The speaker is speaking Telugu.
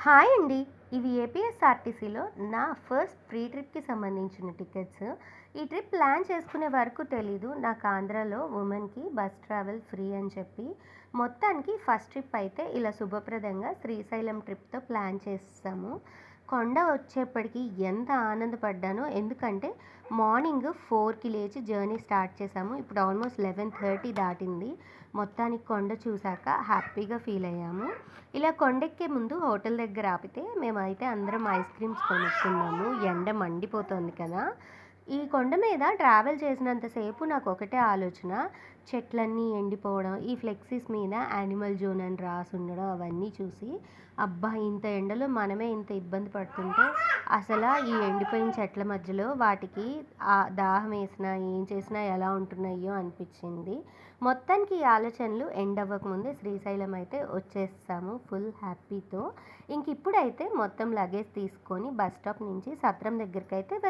హాయ్ అండి. ఇవి ఏపీఎస్ఆర్టీసీలో నా ఫస్ట్ ఫ్రీ ట్రిప్‌కి సంబంధించిన టికెట్స్. ఈ ట్రిప్ ప్లాన్ చేసుకునే వరకు తెలీదు. నాకు ఆంధ్రాలో ఉమెన్‌కి బస్ ట్రావెల్ ఫ్రీ అని చెప్పి. మొత్తానికి ఫస్ట్ ట్రిప్ అయితే ఇలా శుభప్రదంగా శ్రీశైలం ట్రిప్‌తో ప్లాన్ చేసేసాము. కొండ వచ్చేప్పటికి ఎంత ఆనందపడ్డానో, ఎందుకంటే మార్నింగ్ 4కి లేచి జర్నీ స్టార్ట్ చేశాము. ఇప్పుడు ఆల్మోస్ట్ 11:30 దాటింది. మొత్తానికి కొండ చూసాక హ్యాపీగా ఫీల్ అయ్యాము. ఇలా కొండెక్కే ముందు హోటల్ దగ్గర ఆపితే మేమైతే అందరం ఐస్ క్రీమ్స్ కొనుక్కున్నాము. ఎండ మండిపోతోంది కదా! ఈ కొండ మీద ట్రావెల్ చేసినంతసేపు నాకు ఒకటే ఆలోచన, చెట్లన్నీ ఎండిపోవడం, ఈ ఫ్లెక్సీస్ మీద యానిమల్ జోన్ అని రాసుండడం అవన్నీ చూసి, అబ్బా! ఇంత ఎండలో మనమే ఇంత ఇబ్బంది పడుతుంటే అసలా ఈ ఎండిపోయిన చెట్ల మధ్యలో వాటికి దాహం వేసినా, ఏం చేసినా ఎలా ఉంటున్నాయో అనిపించింది. మొత్తానికి ఈ ఆలోచనలు ఎండ్ అవ్వకముందే శ్రీశైలం అయితే వచ్చేసాము ఫుల్ హ్యాపీతో. ఇంక ఇప్పుడైతే మొత్తం లగేజ్ తీసుకొని బస్ స్టాప్ నుంచి సత్రం దగ్గరికైతే